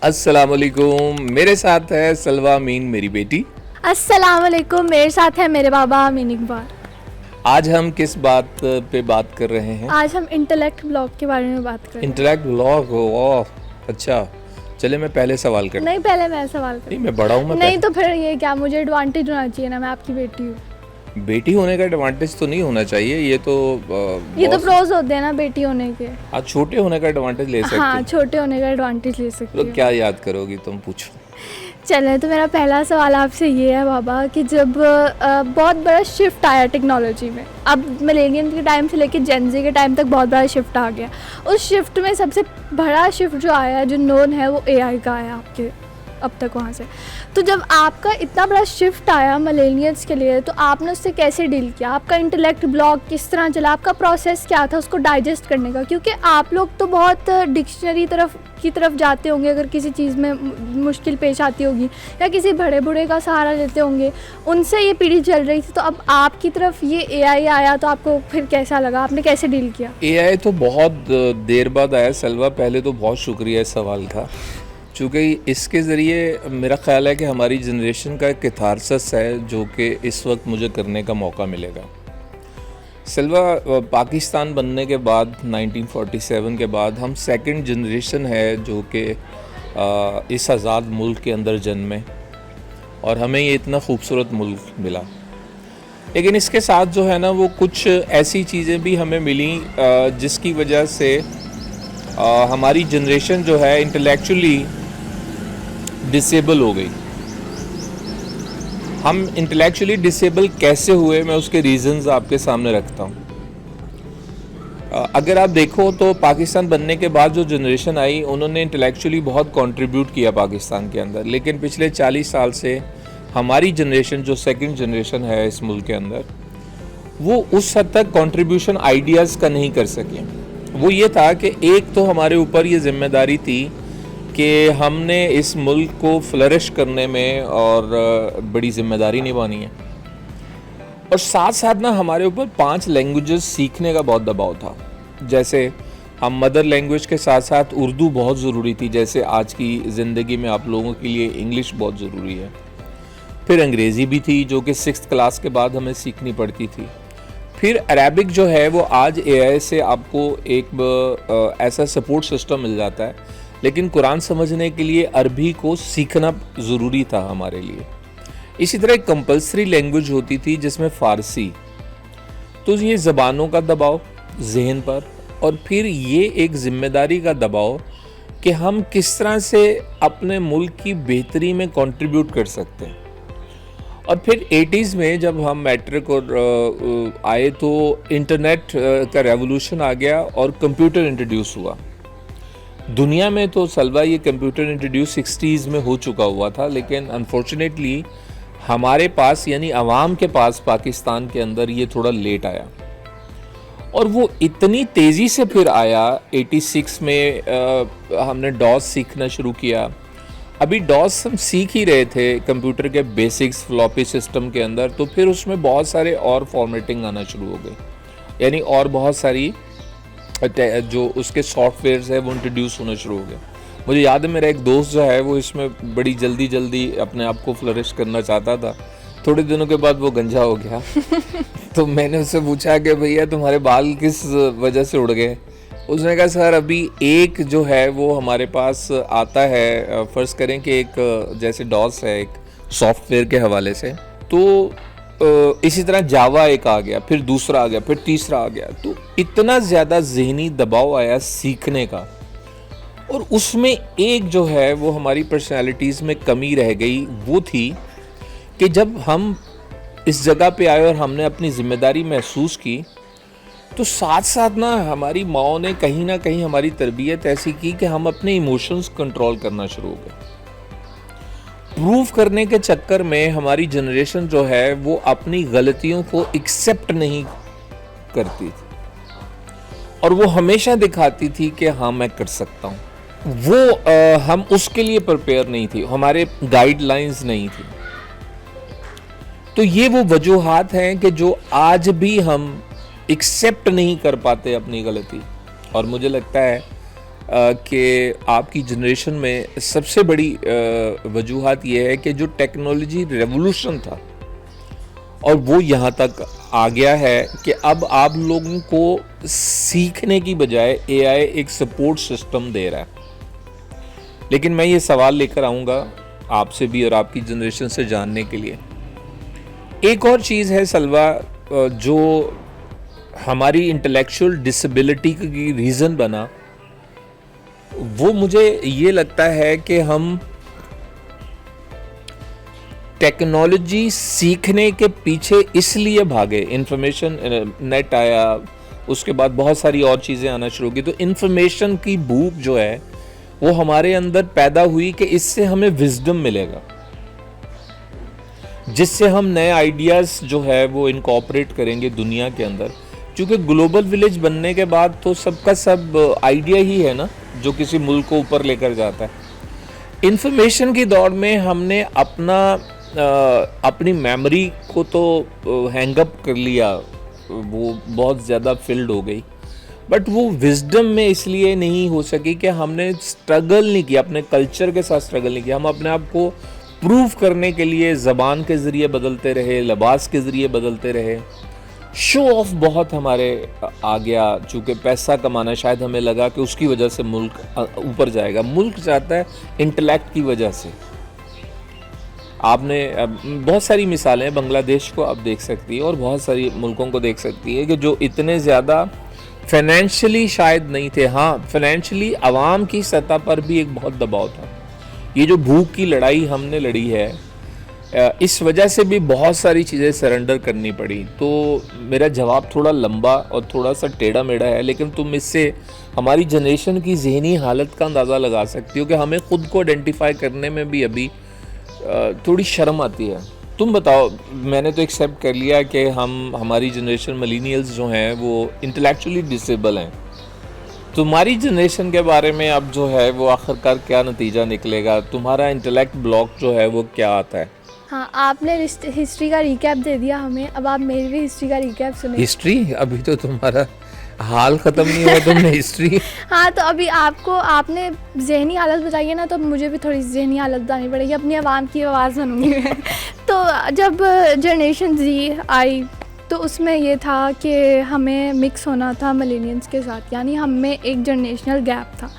अस्सलाम वालेकुम। मेरे साथ है सलवा मीन, मेरी बेटी। अस्सलाम वालेकुम। मेरे साथ है मेरे बाबा अमीन इकबाल। आज हम किस बात पे बात कर रहे हैं? आज हम इंटेलेक्ट ब्लॉक के बारे में बात कर रहे हैं। Intellect block. ओह, अच्छा। चले मैं पहले सवाल करता नहीं, पहले मैं सवाल नहीं, करूँ। मैं बड़ा हूँ। मैं नहीं तो फिर ये क्या, मुझे एडवांटेज होना चाहिए ना, मैं आपकी बेटी हूँ। बेटी होने का एडवांटेज तो नहीं होना चाहिए। ये तो ये तो प्रोज होते हैं ना बेटी होने के। आज छोटे होने का एडवांटेज ले सकते हाँ, हो। छोटे होने का एडवांटेज ले सकते तो हो। क्या याद करोगी तुम, पूछो। चलें, तो मेरा पहला सवाल आपसे ये है बाबा कि जब बहुत बड़ा शिफ्ट आया टेक्नोलॉजी में, अब मिलेनियम के टाइम से लेकर जेनजी के टाइम तक बहुत बड़ा शिफ्ट आ गया। उस शिफ्ट में सबसे बड़ा शिफ्ट जो आया है, जो नोन है, वो एआई का आया आपके अब तक वहाँ से। तो जब आपका इतना बड़ा शिफ्ट आया मिलेनियल्स के लिए, तो आपने उससे कैसे डील किया? आपका इंटेलेक्ट ब्लॉक किस तरह चला? आपका प्रोसेस क्या था उसको डाइजेस्ट करने का? क्योंकि आप लोग तो बहुत डिक्शनरी की तरफ जाते होंगे अगर किसी चीज़ में मुश्किल पेश आती होगी, या किसी बड़े बूढ़े का सहारा लेते होंगे, उनसे ये पीढ़ी चल रही थी। तो अब आपकी तरफ ये एआई आया, तो आपको फिर कैसा लगा? आपने कैसे डील किया? एआई तो बहुत देर बाद आया सलवा। पहले तो बहुत शुक्रिया इस सवाल का, चूँकि इसके ज़रिए मेरा ख़्याल है कि हमारी जनरेशन का एक कैथारसिस है जो कि इस वक्त मुझे करने का मौका मिलेगा। सलवा, पाकिस्तान बनने के बाद 1947 के बाद हम सेकंड जनरेशन है जो कि इस आज़ाद मुल्क के अंदर जन्मे, और हमें ये इतना खूबसूरत मुल्क मिला। लेकिन इसके साथ जो है ना, वो कुछ ऐसी चीज़ें भी हमें मिली जिसकी वजह से हमारी जनरेशन जो है इंटेलेक्चुअली डिसेबल हो गई। हम इंटेलेक्चुअली डिसेबल कैसे हुए, मैं उसके रीज़न्स आपके सामने रखता हूँ। अगर आप देखो तो पाकिस्तान बनने के बाद जो जनरेशन आई, उन्होंने इंटेलेक्चुअली बहुत कंट्रीब्यूट किया पाकिस्तान के अंदर। लेकिन पिछले 40 साल से हमारी जनरेशन, जो सेकंड जनरेशन है इस मुल्क के अंदर, वो उस हद तक कंट्रीब्यूशन आइडियाज़ का नहीं कर सके। वो ये था कि एक तो हमारे ऊपर ये जिम्मेदारी थी कि हमने इस मुल्क को फ्लरिश करने में और बड़ी ज़िम्मेदारी निभानी है, और साथ साथ ना हमारे ऊपर 5 लैंग्वेजेस सीखने का बहुत दबाव था। जैसे हम मदर लैंग्वेज के साथ साथ उर्दू बहुत ज़रूरी थी, जैसे आज की ज़िंदगी में आप लोगों के लिए इंग्लिश बहुत ज़रूरी है। फिर अंग्रेज़ी भी थी जो कि 6th क्लास के बाद हमें सीखनी पड़ती थी। फिर अरेबिक जो है वो आज एआई से आपको एक ऐसा सपोर्ट सिस्टम मिल जाता है, लेकिन कुरान समझने के लिए अरबी को सीखना ज़रूरी था हमारे लिए। इसी तरह एक कंपल्सरी लैंग्वेज होती थी जिसमें फ़ारसी। तो ये ज़बानों का दबाव जहन पर, और फिर ये एक ज़िम्मेदारी का दबाव कि हम किस तरह से अपने मुल्क की बेहतरी में कंट्रीब्यूट कर सकते हैं। और फिर 80s में जब हम मैट्रिक और आए तो इंटरनेट का रेवोल्यूशन आ गया और कंप्यूटर इंट्रोड्यूस हुआ दुनिया में। तो सलवा, ये कंप्यूटर इंट्रोड्यूस 60s में हो चुका हुआ था, लेकिन अनफॉर्चुनेटली हमारे पास, यानी आवाम के पास पाकिस्तान के अंदर, ये थोड़ा लेट आया। और वो इतनी तेज़ी से फिर आया। 86 में हमने डॉस सीखना शुरू किया। अभी डॉस हम सीख ही रहे थे कंप्यूटर के बेसिक्स फ्लॉपी सिस्टम के अंदर, तो फिर उसमें बहुत सारे और फॉर्मेटिंग आना शुरू हो गई, यानी और बहुत सारी जो उसके सॉफ्टवेयर्स है वो इंट्रोड्यूस होना शुरू हो गए। मुझे याद है मेरा एक दोस्त जो है वो इसमें बड़ी जल्दी अपने आप को फ्लरिश करना चाहता था। थोड़े दिनों के बाद वो गंजा हो गया। तो मैंने उससे पूछा कि भैया तुम्हारे बाल किस वजह से उड़ गए? उसने कहा सर, अभी एक जो है वो हमारे पास आता है, फ़र्ज़ करें कि एक जैसे डॉस है एक सॉफ्टवेयर के हवाले से, तो इसी तरह जावा एक आ गया, फिर दूसरा आ गया, फिर तीसरा आ गया। तो इतना ज़्यादा ज़हनी दबाव आया सीखने का, और उसमें एक जो है वो हमारी पर्सनैलिटीज़ में कमी रह गई। वो थी कि जब हम इस जगह पे आए और हमने अपनी ज़िम्मेदारी महसूस की, तो साथ साथ ना हमारी माओ ने कहीं ना कहीं हमारी तरबियत ऐसी की कि हम अपने इमोशंस कंट्रोल करना शुरू हो गए। प्रूव करने के चक्कर में हमारी जनरेशन जो है वो अपनी गलतियों को एक्सेप्ट नहीं करती थी, और वो हमेशा दिखाती थी कि हाँ मैं कर सकता हूँ। वो हम उसके लिए प्रिपेयर नहीं थी, हमारे गाइडलाइंस नहीं थी। तो ये वो वजूहात हैं कि जो आज भी हम एक्सेप्ट नहीं कर पाते अपनी गलती। और मुझे लगता है कि आपकी जनरेशन में सबसे बड़ी वजूहात ये है कि जो टेक्नोलॉजी रेवोल्यूशन था और वो यहाँ तक आ गया है कि अब आप लोगों को सीखने की बजाय एआई एक सपोर्ट सिस्टम दे रहा है। लेकिन मैं ये सवाल लेकर आऊँगा आपसे भी और आपकी जनरेशन से जानने के लिए। एक और चीज़ है सलवा, जो हमारी इंटेलेक्चुअल डिसेबिलिटी की रीज़न बना, वो मुझे ये लगता है कि हम टेक्नोलॉजी सीखने के पीछे इसलिए भागे, इंफॉर्मेशन नेट आया, उसके बाद बहुत सारी और चीज़ें आना शुरू की, तो इंफॉर्मेशन की भूख जो है वो हमारे अंदर पैदा हुई कि इससे हमें विजडम मिलेगा, जिससे हम नए आइडियाज़ जो है वो इनकॉर्पोरेट करेंगे दुनिया के अंदर। क्योंकि ग्लोबल विलेज बनने के बाद तो सबका सब आइडिया ही है ना जो किसी मुल्क को ऊपर लेकर जाता है। इंफॉर्मेशन की दौड़ में हमने अपनी मेमोरी को तो हैंगअप कर लिया, वो बहुत ज़्यादा फिल्ड हो गई, बट वो विजडम में इसलिए नहीं हो सकी कि हमने स्ट्रगल नहीं किया, अपने कल्चर के साथ स्ट्रगल नहीं किया। हम अपने आप को प्रूव करने के लिए ज़बान के ज़रिए बदलते रहे, लिबास के ज़रिए बदलते रहे, शो ऑफ बहुत हमारे आ गया। चूँकि पैसा कमाना शायद हमें लगा कि उसकी वजह से मुल्क ऊपर जाएगा। मुल्क जाता है इंटेलेक्ट की वजह से। आपने बहुत सारी मिसालें बांग्लादेश को आप देख सकती है और बहुत सारी मुल्कों को देख सकती है कि जो इतने ज़्यादा फाइनेंशियली शायद नहीं थे। हाँ, फाइनेंशियली आवाम की सतह पर भी एक बहुत दबाव था। ये जो भूख की लड़ाई हमने लड़ी है, इस वजह से भी बहुत सारी चीज़ें सरेंडर करनी पड़ी। तो मेरा जवाब थोड़ा लंबा और थोड़ा सा टेढ़ा मेढ़ा है, लेकिन तुम इससे हमारी जनरेशन की ज़हनी हालत का अंदाज़ा लगा सकती हो कि हमें ख़ुद को आइडेंटिफाई करने में भी अभी थोड़ी शर्म आती है। तुम बताओ, मैंने तो एक्सेप्ट कर लिया कि हमारी जनरेशन मिलेनियल्स जो हैं वो इंटेलेक्चुअली डिसेबल हैं। तुम्हारी जनरेशन के बारे में अब जो है वो आखिरकार क्या नतीजा निकलेगा? तुम्हारा इंटेलेक्ट ब्लॉक जो है वो क्या आता है? हाँ, आपने हिस्ट्री का रिकैप दे दिया हमें, अब आप मेरी भी हिस्ट्री का रिकैप सुनिए। हिस्ट्री? अभी तो तुम्हारा हाल ख़त्म नहीं हुआ, तुमने हिस्ट्री। हाँ, तो अभी आपने जहनी हालत बताई है ना, तो मुझे भी थोड़ी जहनी हालत बतानी पड़ेगी, अपनी आवाम की आवाज़ बनूंगी मैं। तो जब जनरेशन जी आई तो उसमें ये था कि हमें मिक्स होना था मिलेनियल्स के साथ, यानी हम में एक जनरेशनल गैप था।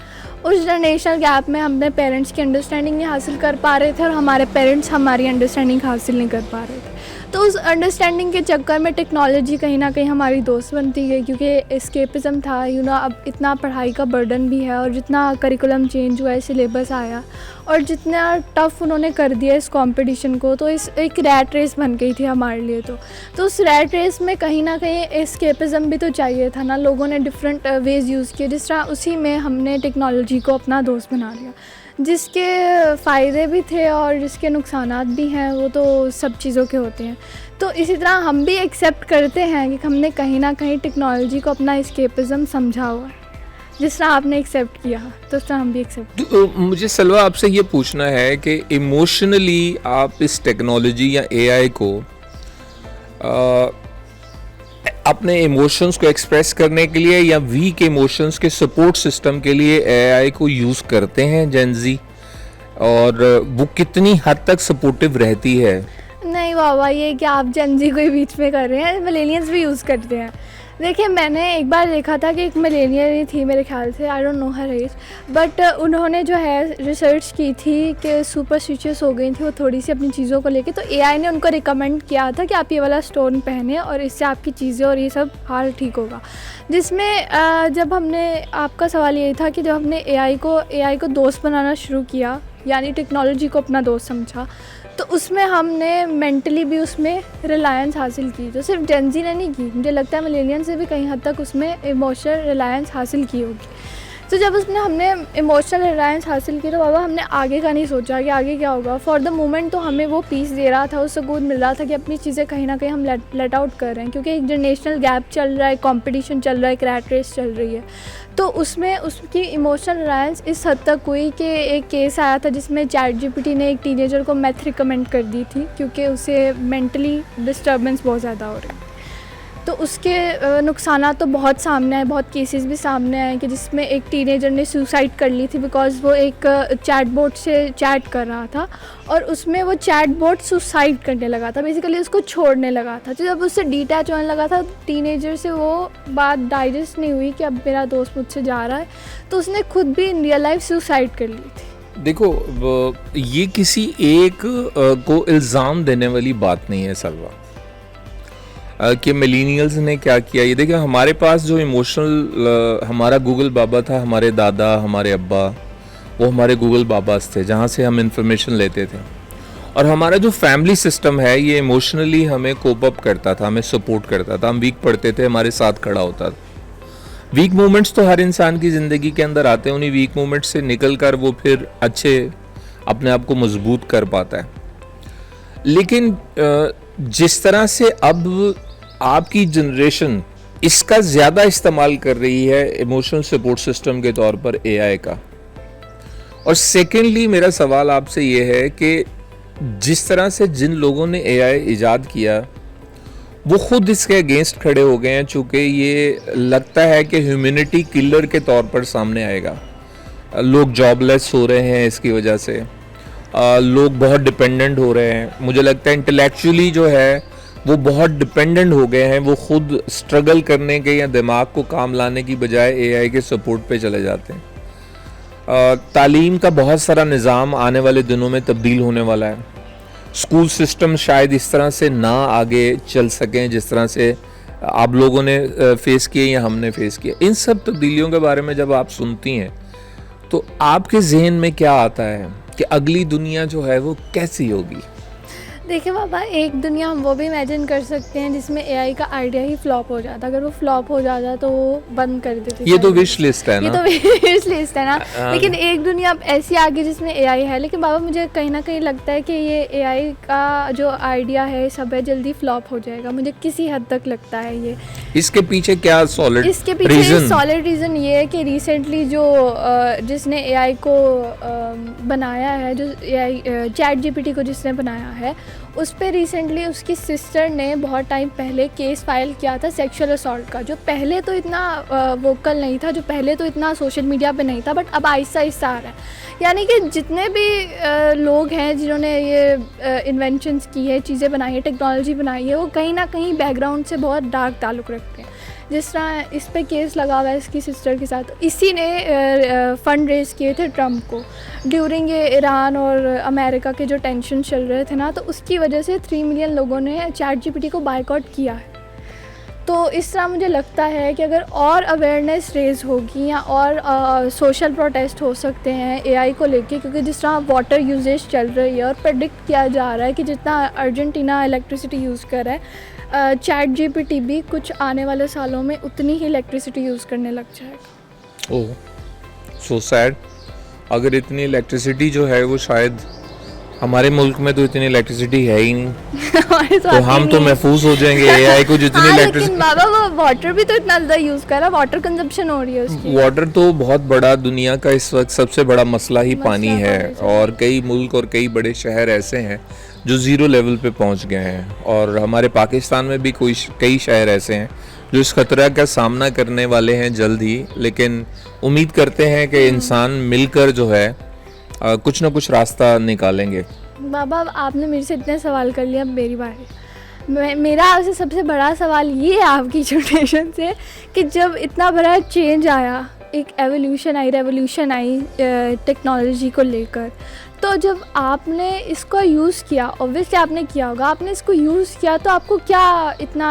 उस जनरेशनल गैप में हमने पेरेंट्स की अंडरस्टैंडिंग नहीं हासिल कर पा रहे थे और हमारे पेरेंट्स हमारी अंडरस्टैंडिंग हासिल नहीं कर पा रहे थे। तो उस अंडरस्टैंडिंग के चक्कर में टेक्नोलॉजी कहीं ना कहीं हमारी दोस्त बनती गई, क्योंकि एस्केपिज़म था, अब इतना पढ़ाई का बर्डन भी है और जितना करिकुलम चेंज हुआ है, सिलेबस आया और जितना टफ़ उन्होंने कर दिया इस कंपटीशन को, तो इस एक रैट रेस बन गई थी हमारे लिए। तो उस रैट रेस में कहीं ना कहीं एस्केपिज़म भी तो चाहिए था ना। लोगों ने डिफरेंट वेज़ यूज़ किए, जिस तरह उसी में हमने टेक्नोलॉजी को अपना दोस्त बना लिया। जिसके फ़ायदे भी थे और जिसके नुकसानात भी हैं, वो तो सब चीज़ों के होते हैं। तो इसी तरह हम भी एक्सेप्ट करते हैं कि हमने कहीं ना कहीं टेक्नोलॉजी को अपना एस्केपिज़म समझा हुआ है। जिस तरह आपने एक्सेप्ट किया तो उस तरह हम भी एक्सेप्ट। तो मुझे सलवा आपसे ये पूछना है कि इमोशनली आप इस टेक्नोलॉजी या एआई को अपने इमोशंस को एक्सप्रेस करने के लिए या वीक इमोशंस के सपोर्ट सिस्टम के लिए एआई को यूज़ करते हैं जेन ज़ी, और वो कितनी हद तक सपोर्टिव रहती है? नहीं बाबा, ये क्या आप जेन ज़ी को ही बीच में कर रहे हैं, मिलेनियल्स भी यूज़ करते हैं। देखिए, मैंने एक बार देखा था कि एक मिलेनियल ही थी मेरे ख्याल से, I don't know her age, but उन्होंने जो है रिसर्च की थी कि सुपरस्टिशियस हो गई थी वो थोड़ी सी अपनी चीज़ों को लेके, तो एआई ने उनको रिकमेंड किया था कि आप ये वाला स्टोन पहने और इससे आपकी चीज़ें और ये सब हाल ठीक होगा। जिसमें जब हमने, आपका सवाल यही था कि जब हमने एआई को दोस्त बनाना शुरू किया, यानी टेक्नोलॉजी को अपना दोस्त समझा, तो उसमें हमने मेंटली भी उसमें रिलायंस हासिल की। जो सिर्फ जेन ज़ी ने नहीं की, मुझे लगता है मिलेनियन से भी कहीं हद तक उसमें इमोशनल रिलायंस हासिल की होगी। तो जब हमने इमोशनल रिलायंस हासिल की, तो बाबा हमने आगे का नहीं सोचा कि आगे क्या होगा। फॉर द मोमेंट तो हमें वो पीस दे रहा था, उस सुकून मिल रहा था कि अपनी चीज़ें कहीं ना कहीं हम लेट आउट कर रहे हैं, क्योंकि एक जनरेशनल गैप चल रहा है, कंपटीशन चल रहा है, एक रैट रेस चल रही है। तो उसमें उसकी इमोशनल रिलायंस इस हद तक हुई कि एक केस आया था जिसमें चैट जीपीटी ने एक टीनेजर को मैथ रिकमेंड कर दी थी, क्योंकि उसे मेंटली डिस्टर्बेंस बहुत ज़्यादा हो रही है। तो उसके नुकसानात तो बहुत सामने आए, बहुत केसेस भी सामने आए कि जिसमें एक टीनेजर ने सुसाइड कर ली थी बिकॉज़ वो एक चैटबॉट से चैट कर रहा था और उसमें वो चैटबॉट सुसाइड करने लगा था, बेसिकली उसको छोड़ने लगा था। तो जब उससे डिटैच होने लगा था टीनेजर से, वो बात डाइजेस्ट नहीं हुई कि अब मेरा दोस्त मुझसे जा रहा है, तो उसने खुद भी इन रियल लाइफ सुसाइड कर ली थी। देखो ये किसी एक को इल्ज़ाम देने वाली बात नहीं है सलवा कि मिलीनियल्स ने क्या किया। ये देखिए, हमारे पास जो इमोशनल हमारा गूगल बाबा था, हमारे दादा, हमारे अब्बा, वो हमारे गूगल बाबास थे जहाँ से हम इंफॉर्मेशन लेते थे। और हमारा जो फैमिली सिस्टम है ये इमोशनली हमें कोप अप करता था, हमें सपोर्ट करता था। हम वीक पढ़ते थे, हमारे साथ खड़ा होता था। वीक मोमेंट्स तो हर इंसान की ज़िंदगी के अंदर आते हैं, उन्हीं वीक मोमेंट्स से निकल कर वो फिर अच्छे अपने आप को मजबूत कर पाता है। लेकिन जिस तरह से अब आपकी जनरेशन इसका ज़्यादा इस्तेमाल कर रही है इमोशनल सपोर्ट सिस्टम के तौर पर एआई का, और सेकेंडली मेरा सवाल आपसे ये है कि जिस तरह से जिन लोगों ने एआई इजाद किया वो खुद इसके अगेंस्ट खड़े हो गए हैं, चूँकि ये लगता है कि ह्यूमैनिटी किलर के तौर पर सामने आएगा। लोग जॉबलेस हो रहे हैं इसकी वजह से, लोग बहुत डिपेंडेंट हो रहे हैं। मुझे लगता है इंटेलेक्चुअली जो है वो बहुत डिपेंडेंट हो गए हैं, वो खुद स्ट्रगल करने के या दिमाग को काम लाने की बजाय एआई के सपोर्ट पे चले जाते हैं। तालीम का बहुत सारा निज़ाम आने वाले दिनों में तब्दील होने वाला है। स्कूल सिस्टम शायद इस तरह से ना आगे चल सकें जिस तरह से आप लोगों ने फेस किए या हमने फेस किया। इन सब तब्दीलियों के बारे में जब आप सुनती हैं तो आपके जहन में क्या आता है कि अगली दुनिया जो है वो कैसी होगी? देखिए बाबा, एक दुनिया हम वो भी इमेजिन कर सकते हैं जिसमें एआई का आइडिया ही फ्लॉप हो जाता। अगर वो फ्लॉप हो जाता तो वो बंद कर देते। ये तो विश लिस्ट है ना, ये तो विश लिस्ट है ना। लेकिन एक दुनिया ऐसी आ गई जिसमें एआई है। लेकिन बाबा मुझे कहीं ना कहीं लगता है कि ये एआई का जो आइडिया है सब है जल्दी फ्लॉप हो जाएगा, मुझे किसी हद तक लगता है ये। इसके पीछे क्या सॉलिड इसके पीछे सॉलिड रीज़न ये है कि रिसेंटली जो जिसने एआई को बनाया है, जो एआई चैट जीपीटी को जिसने बनाया है, उस पर रिसेंटली उसकी सिस्टर ने बहुत टाइम पहले केस फाइल किया था सेक्सुअल असॉल्ट का, जो पहले तो इतना वोकल नहीं था, जो पहले तो इतना सोशल मीडिया पे नहीं था, बट अब आहिस्ता आहिस्ता आ रहा है। यानी कि जितने भी लोग हैं जिन्होंने ये इन्वेंशंस की है, चीज़ें बनाई है, टेक्नोलॉजी बनाई है, वो कहीं ना कहीं बैकग्राउंड से बहुत डार्क ताल्लुक़ रखते हैं। जिस तरह इस पे केस लगा हुआ है इसकी सिस्टर के साथ, इसी ने फ़ंड रेज़ किए थे ट्रम्प को ड्यूरिंग ये ईरान और अमेरिका के जो टेंशन चल रहे थे ना, तो उसकी वजह से 3 मिलियन लोगों ने चैट जीपीटी को बायकॉट किया है। तो इस तरह मुझे लगता है कि अगर और अवेयरनेस रेज होगी या और सोशल प्रोटेस्ट हो सकते हैं एआई को लेके, क्योंकि जिस तरह वाटर यूजेज चल रही है और प्रेडिक्ट किया जा रहा है कि जितना अर्जेंटीना इलेक्ट्रिसिटी यूज़ कर रहा है, चैट जीपीटी भी कुछ आने वाले सालों में उतनी ही इलेक्ट्रिसिटी यूज़ करने लग जाएगा। ओह, सो सैड। अगर इतनी इलेक्ट्रिसिटी जो है वो शायद हमारे मुल्क में तो इतनी इलेक्ट्रिसिटी है ही नहीं तो हम तो महफूज हो जाएंगे एआई को जितनी इलेक्ट्रिसिटी। लेकिन बाबा वो वाटर भी तो इतना ज़्यादा यूज़ कर रहा है, वाटर कंजप्शन हो रही है उसकी। वाटर तो बहुत बड़ा, दुनिया का इस वक्त सबसे बड़ा मसला ही पानी है, और कई मुल्क और कई बड़े शहर ऐसे हैं जो ज़ीरो लेवल पे पहुंच गए हैं, और हमारे पाकिस्तान में भी कई शहर ऐसे हैं जो इस खतरा का सामना करने वाले हैं जल्द ही। लेकिन उम्मीद करते हैं कि इंसान मिलकर जो है कुछ ना कुछ रास्ता निकालेंगे। बाबा आपने मेरे से इतने सवाल कर लिया, अब मेरी बारी। मेरा आपसे सबसे बड़ा सवाल ये है आपकी जनरेशन से कि जब इतना बड़ा चेंज आया, एक evolution I, revolution I technology को लेकर, तो जब आपने इसको यूज़ किया, ऑब्वियसली आपने किया होगा, आपने इसको यूज़ किया तो आपको क्या इतना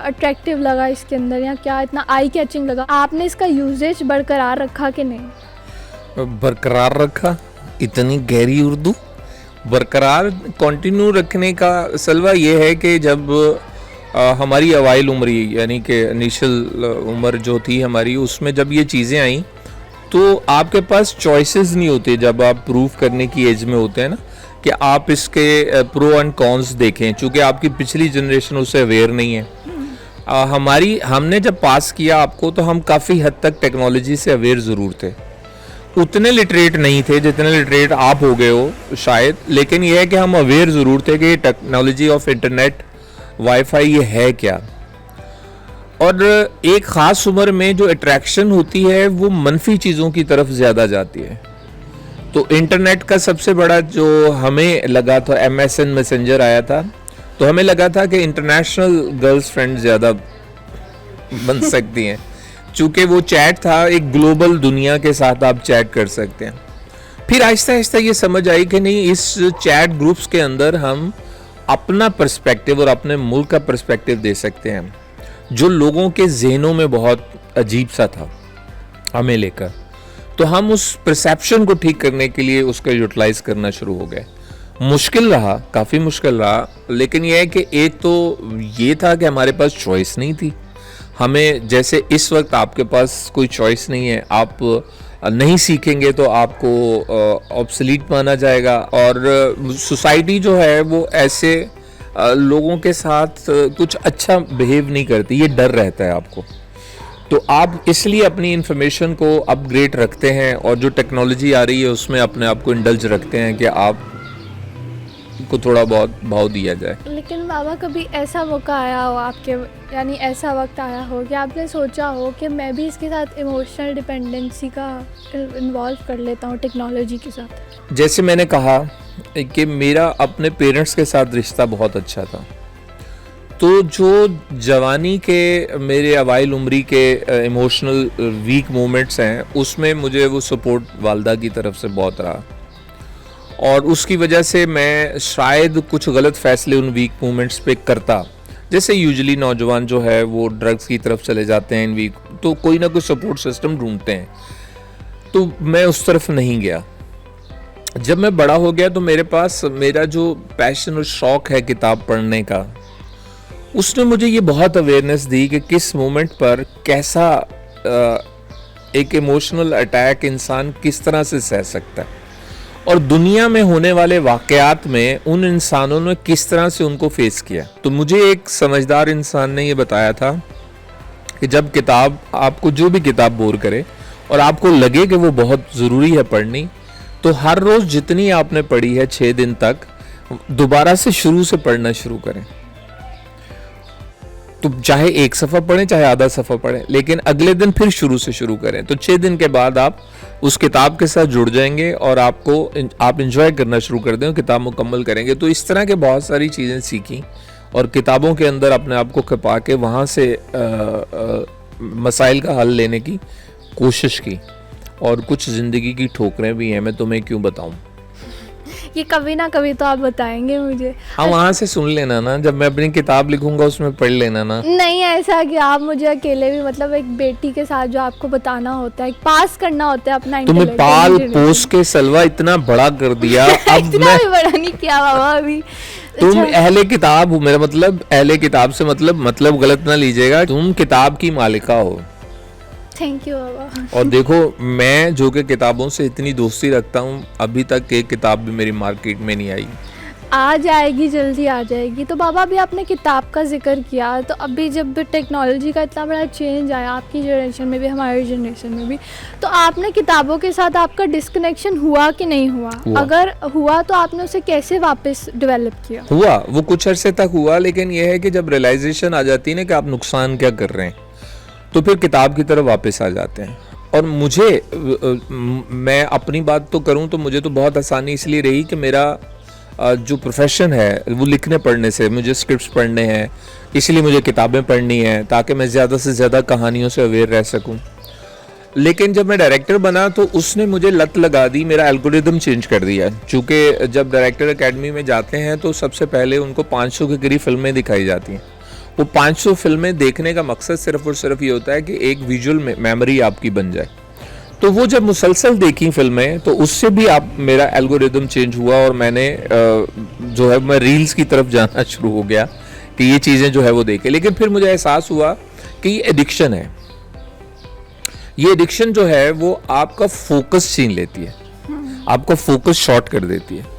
अट्रैक्टिव लगा इसके अंदर, या क्या इतना आई कैचिंग लगा? आपने इसका यूजेज बरकरार रखा कि नहीं? बरकरार रखा? इतनी गहरी उर्दू। बरकरार कंटिन्यू रखने का सलवा ये है कि जब हमारी अवाइल उम्र यानी कि इनिशियल उम्र जो थी हमारी, उसमें जब ये चीज़ें आई तो आपके पास चॉइसेस नहीं होते जब आप प्रूव करने की एज में होते हैं ना, कि आप इसके प्रो एंड कॉन्स देखें, चूँकि आपकी पिछली जनरेशन उससे अवेयर नहीं है। हमने जब पास किया आपको तो हम काफ़ी हद तक टेक्नोलॉजी से अवेयर ज़रूर थे, उतने लिटरेट नहीं थे जितने लिटरेट आप हो गए हो शायद, लेकिन यह है कि हम अवेयर ज़रूर थे कि टेक्नोलॉजी ऑफ इंटरनेट, वाईफाई ये है क्या। और एक ख़ास उम्र में जो अट्रैक्शन होती है वो मनफी चीज़ों की तरफ ज़्यादा जाती है। तो इंटरनेट का सबसे बड़ा जो हमें लगा था, MSN मैसेंजर आया था, तो हमें लगा था कि इंटरनेशनल गर्ल्स फ्रेंड ज़्यादा बन सकती हैं, चूँकि वो चैट था, एक ग्लोबल दुनिया के साथ आप चैट कर सकते हैं। फिर आहिस्ता आहिस्ता ये समझ आई कि नहीं, इस चैट ग्रुप्स के अंदर हम अपना पर्सपेक्टिव और अपने मुल्क का पर्सपेक्टिव दे सकते हैं, जो लोगों के जहनों में बहुत अजीब सा था हमें लेकर। तो हम उस परसेप्शन को ठीक करने के लिए उसका यूटिलाइज करना शुरू हो गए। मुश्किल रहा, काफ़ी मुश्किल रहा, लेकिन यह है कि एक तो ये था कि हमारे पास चॉइस नहीं थी। हमें, जैसे इस वक्त आपके पास कोई चॉइस नहीं है, आप नहीं सीखेंगे तो आपको ऑब्सलीट माना जाएगा, और सोसाइटी जो है वो ऐसे लोगों के साथ कुछ अच्छा बिहेव नहीं करती, ये डर रहता है आपको। तो आप इसलिए अपनी इंफॉर्मेशन को अपग्रेड रखते हैं, और जो टेक्नोलॉजी आ रही है उसमें अपने आप को इंडल्ज रखते हैं कि आप को थोड़ा बहुत भाव दिया जाए। लेकिन बाबा, कभी ऐसा मौका आया हो आपके, यानी ऐसा वक्त आया हो कि आपने सोचा हो कि मैं भी इसके साथ इमोशनल डिपेंडेंसी का इन्वॉल्व कर लेता हूँ टेक्नोलॉजी के साथ? जैसे मैंने कहा कि मेरा अपने पेरेंट्स के साथ रिश्ता बहुत अच्छा था, तो जो जवानी के मेरे अवाइल उम्री के इमोशनल वीक मोमेंट्स हैं, उसमें मुझे वो सपोर्ट वालदा की तरफ से बहुत रहा, और उसकी वजह से मैं शायद कुछ गलत फैसले उन वीक मोमेंट्स पे करता। जैसे यूजुअली नौजवान जो है वो ड्रग्स की तरफ चले जाते हैं इन वीक, तो कोई ना कोई सपोर्ट सिस्टम ढूंढते हैं, तो मैं उस तरफ नहीं गया। जब मैं बड़ा हो गया तो मेरे पास मेरा जो पैशन और शौक़ है किताब पढ़ने का, उसने मुझे ये बहुत अवेयरनेस दी कि किस मोमेंट पर कैसा एक इमोशनल अटैक इंसान किस तरह से सह सकता है, और दुनिया में होने वाले वाक़यात में उन इंसानों ने किस तरह से उनको फेस किया। तो मुझे एक समझदार इंसान ने ये बताया था कि जब किताब, आपको जो भी किताब बोर करे और आपको लगे कि वो बहुत ज़रूरी है पढ़नी, तो हर रोज़ जितनी आपने पढ़ी है 6 दिन तक, दोबारा से शुरू से पढ़ना शुरू करें। तो चाहे 1 सफ़ा पढ़ें, चाहे आधा सफ़ा पढ़ें, लेकिन अगले दिन फिर शुरू से शुरू करें। तो 6 दिन के बाद आप उस किताब के साथ जुड़ जाएंगे और आप इंजॉय करना शुरू कर दें, किताब मुकम्मल करेंगे। तो इस तरह के बहुत सारी चीज़ें सीखी, और किताबों के अंदर अपने आप को खपा के वहाँ से मसाइल का हल लेने की कोशिश की। और कुछ ज़िंदगी की ठोकरें भी हैं, मैं तुम्हें क्यों बताऊँ। ये कभी ना कभी तो आप बताएंगे मुझे। हाँ, वहाँ से सुन लेना ना, जब मैं अपनी किताब लिखूंगा उसमें पढ़ लेना ना। नहीं ऐसा कि आप मुझे अकेले भी, मतलब एक बेटी के साथ जो आपको बताना होता है, पास करना होता है अपना। तुम्हें पाल पोस के सलवा इतना बड़ा कर दिया। अब इतना भी बड़ा नहीं किया बाबा अभी। तुम अहले किताब हो, मेरा मतलब अहले किताब से मतलब गलत ना लीजिएगा, तुम किताब की मालिका हो। थैंक यू बाबा। और देखो, मैं जो कि किताबों से इतनी दोस्ती रखता हूँ, अभी तक एक किताब भी मेरी मार्केट में नहीं आई। आ जाएगी, जल्दी आ जाएगी। तो बाबा, अभी आपने किताब का जिक्र किया, तो अभी जब टेक्नोलॉजी का इतना बड़ा चेंज आया आपकी जनरेशन में भी, हमारी जनरेशन में भी, तो आपने किताबों के साथ आपका डिस्कनेक्शन हुआ कि नहीं हुआ? अगर हुआ तो आपने उसे कैसे वापस डेवलप किया? हुआ, वो कुछ अरसे तक हुआ, लेकिन यह है कि जब रियलाइजेशन आ जाती है ना कि आप नुकसान क्या कर रहे हैं, तो फिर किताब की तरफ वापस आ जाते हैं। और मुझे, मैं अपनी बात तो करूं तो मुझे तो बहुत आसानी इसलिए रही कि मेरा जो प्रोफेशन है वो लिखने पढ़ने से, मुझे स्क्रिप्ट्स पढ़ने हैं, इसलिए मुझे किताबें पढ़नी हैं ताकि मैं ज़्यादा से ज़्यादा कहानियों से अवेयर रह सकूं। लेकिन जब मैं डायरेक्टर बना तो उसने मुझे लत लगा दी, मेरा एल्गोरिदम चेंज कर दिया। चूँकि जब डायरेक्टर एकेडमी में जाते हैं तो सबसे पहले उनको 500 के करीब फिल्में दिखाई जाती हैं। वो 500 फिल्में देखने का मकसद सिर्फ और सिर्फ ये होता है कि एक विजुअल मेमोरी आपकी बन जाए। तो वो जब मुसलसल देखी फिल्में, तो उससे भी मेरा एल्गोरिदम चेंज हुआ, और मैंने जो है मैं रील्स की तरफ जाना शुरू हो गया कि ये चीज़ें जो है वो देखे। लेकिन फिर मुझे एहसास हुआ कि ये एडिक्शन है। ये एडिक्शन जो है वो आपका फोकस छीन लेती है, आपका फोकस शॉर्ट कर देती है।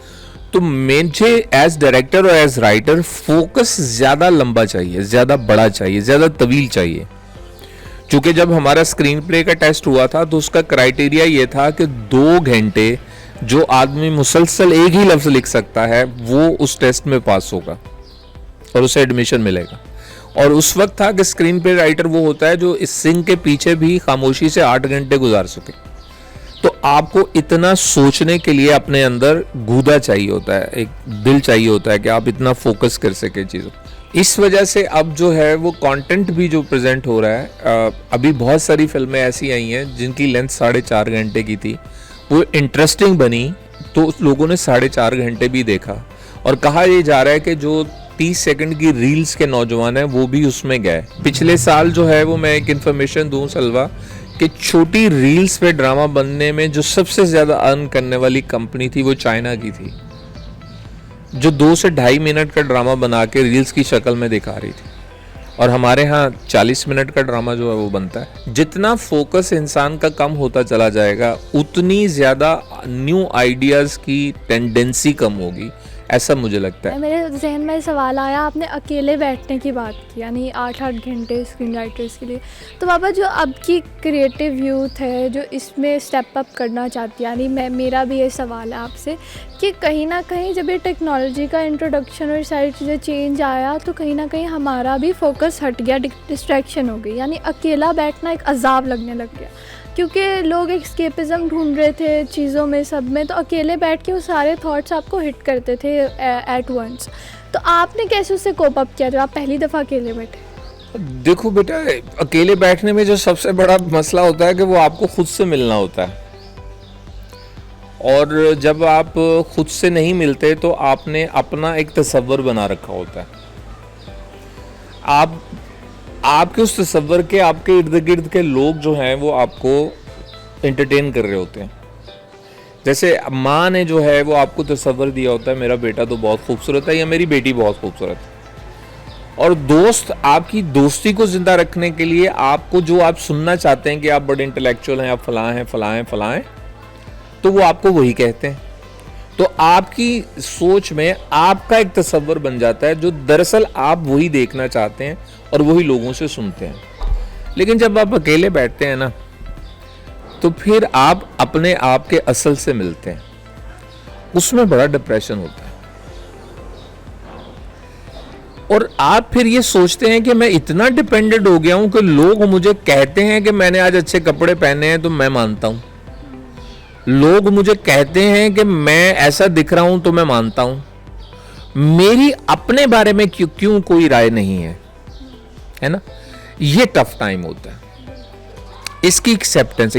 तो मुझे एज डायरेक्टर और एज राइटर फोकस ज़्यादा लंबा चाहिए, ज़्यादा बड़ा चाहिए, ज़्यादा तवील चाहिए। चूँकि जब हमारा स्क्रीन प्ले का टेस्ट हुआ था तो उसका क्राइटेरिया ये था कि 2 घंटे जो आदमी मुसलसल एक ही लफ्ज़ लिख सकता है वो उस टेस्ट में पास होगा और उसे एडमिशन मिलेगा। और उस वक्त था कि स्क्रीन पे राइटर वो होता है जो इस सिंह के पीछे भी खामोशी से 8 घंटे गुजार सके। तो आपको इतना सोचने के लिए अपने अंदर गूदा चाहिए होता है, एक दिल चाहिए होता है कि आप इतना फोकस कर सके चीज़ों। इस वजह से अब जो है वो कंटेंट भी जो प्रेजेंट हो रहा है, अभी बहुत सारी फिल्में ऐसी आई हैं जिनकी लेंथ 4.5 घंटे की थी, वो इंटरेस्टिंग बनी तो लोगों ने 4.5 घंटे भी देखा। और कहा ये जा रहा है कि जो 30 सेकंड की रील्स के नौजवान हैं वो भी उसमें गए। पिछले साल जो है वो मैं एक इन्फॉर्मेशन दूं सलवा कि छोटी रील्स पे ड्रामा बनने में जो सबसे ज़्यादा अर्न करने वाली कंपनी थी वो चाइना की थी, जो 2 से 2.5 मिनट का ड्रामा बना के रील्स की शक्ल में दिखा रही थी। और हमारे यहाँ 40 मिनट का ड्रामा जो है वो बनता है। जितना फोकस इंसान का कम होता चला जाएगा उतनी ज़्यादा न्यू आइडियाज़ की टेंडेंसी कम होगी, ऐसा मुझे लगता है। मेरे जहन में सवाल आया, आपने अकेले बैठने की बात की, यानी 8-8 घंटे स्क्रीन राइटर्स के लिए। तो बाबा जो अब की क्रिएटिव यूथ है जो इसमें स्टेप अप करना चाहती है, यानी मेरा भी ये सवाल है आपसे कि कहीं ना कहीं जब ये टेक्नोलॉजी का इंट्रोडक्शन और सारी चीज़ें चेंज आया तो कहीं ना कहीं हमारा भी फोकस हट गया, डिस्ट्रैक्शन हो गई, यानी अकेला बैठना एक अजाब लगने लग गया, क्योंकि लोग एस्केपिज़म ढूंढ रहे थे चीज़ों में, सब में। तो अकेले बैठ के वो सारे थॉट्स आपको हिट करते थे एट वंस। तो आपने कैसे उससे कोप अप किया जब आप पहली दफ़ा अकेले बैठे? देखो बेटा, अकेले बैठने में जो सबसे बड़ा मसला होता है कि वो आपको खुद से मिलना होता है, और जब आप खुद से नहीं मिलते तो आपने अपना एक तसव्वुर बना रखा होता है। आपके उस तसव्वुर के आपके इर्द गिर्द के लोग जो हैं वो आपको एंटरटेन कर रहे होते हैं। जैसे माँ ने जो है वो आपको तसव्वुर दिया होता है, मेरा बेटा तो बहुत खूबसूरत है या मेरी बेटी बहुत खूबसूरत है। और दोस्त आपकी दोस्ती को जिंदा रखने के लिए आपको जो आप सुनना चाहते हैं कि आप बड़े इंटेलेक्चुअल हैं, आप फलां हैं फलां हैं फलां हैं, तो वो आपको वही कहते हैं। तो आपकी सोच में आपका एक तसव्वुर बन जाता है जो दरअसल आप वही देखना चाहते हैं और वही लोगों से सुनते हैं। लेकिन जब आप अकेले बैठते हैं ना तो फिर आप अपने आप के असल से मिलते हैं, उसमें बड़ा डिप्रेशन होता है। और आप फिर ये सोचते हैं कि मैं इतना डिपेंडेंट हो गया हूं कि लोग मुझे कहते हैं कि मैंने आज अच्छे कपड़े पहने हैं तो मैं मानता हूं, लोग मुझे कहते हैं कि मैं ऐसा दिख रहा हूं तो मैं मानता हूं, मेरी अपने बारे में क्यों कोई राय नहीं है ना। ये टफ टाइम होता है। इसकी acceptance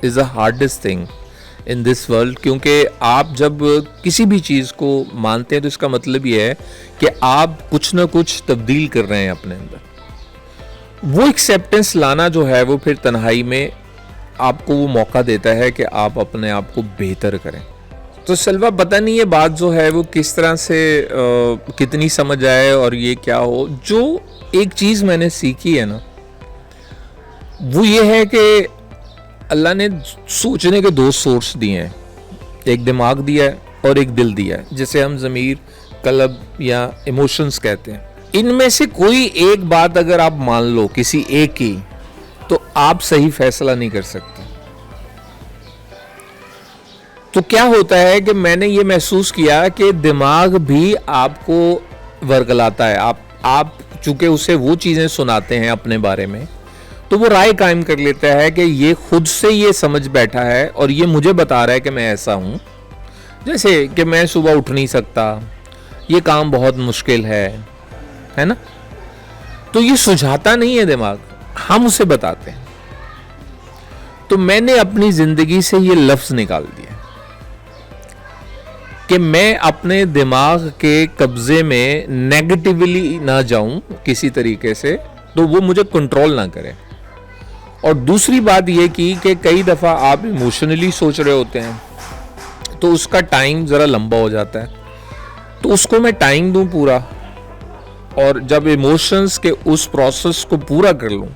is a hardest thing in this world, क्योंकि आप जब किसी भी चीज़ को मानते हैं तो इसका मतलब ये है कि आप कुछ ना कुछ तब्दील कर रहे हैं अपने अंदर। वो एक्सेप्टेंस लाना जो है वो फिर तन्हाई में आपको वो मौका देता है कि आप अपने आप को बेहतर करें। तो सलवा, पता नहीं ये बात जो है वो किस तरह से कितनी समझ आए और ये क्या हो। जो एक चीज़ मैंने सीखी है ना वो ये है कि अल्लाह ने सोचने के 2 सोर्स दिए हैं, एक दिमाग दिया है और एक दिल दिया है, जिसे हम ज़मीर, कल्ब या इमोशंस कहते हैं। इनमें से कोई एक बात अगर आप मान लो किसी एक की, तो आप सही फैसला नहीं कर सकते। तो क्या होता है कि मैंने ये महसूस किया कि दिमाग भी आपको वर्गलाता है। आप चूंकि उसे वो चीज़ें सुनाते हैं अपने बारे में, तो वो राय कायम कर लेता है कि ये खुद से ये समझ बैठा है और ये मुझे बता रहा है कि मैं ऐसा हूँ। जैसे कि मैं सुबह उठ नहीं सकता, ये काम बहुत मुश्किल है ना। तो ये सुझाता नहीं है दिमाग, हम उसे बताते हैं। तो मैंने अपनी ज़िंदगी से ये लफ्ज़ निकाल दिया कि मैं अपने दिमाग के कब्ज़े में नेगेटिवली ना जाऊं किसी तरीके से, तो वो मुझे कंट्रोल ना करे। और दूसरी बात ये कि कई दफ़ा आप इमोशनली सोच रहे होते हैं तो उसका टाइम ज़रा लंबा हो जाता है, तो उसको मैं टाइम दूं पूरा, और जब इमोशंस के उस प्रोसेस को पूरा कर लूं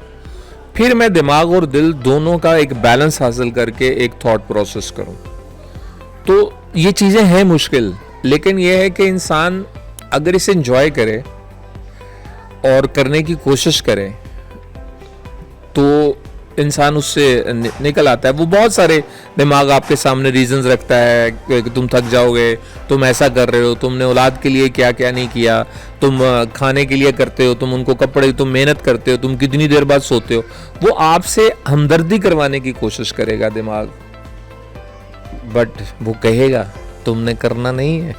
फिर मैं दिमाग और दिल दोनों का एक बैलेंस हासिल करके एक थॉट प्रोसेस करूं। तो ये चीज़ें हैं मुश्किल, लेकिन ये है कि इंसान अगर इसे एंजॉय करे और करने की कोशिश करे तो इंसान उससे निकल आता है। वो बहुत सारे दिमाग आपके सामने रीजंस रखता है कि तुम थक जाओगे, तुम ऐसा कर रहे हो, तुमने औलाद के लिए क्या क्या नहीं किया, तुम खाने के लिए करते हो, तुम उनको कपड़े, तुम मेहनत करते हो, तुम कितनी देर बाद सोते हो। वो आपसे हमदर्दी करवाने की कोशिश करेगा दिमाग, बट वो कहेगा तुमने करना नहीं है।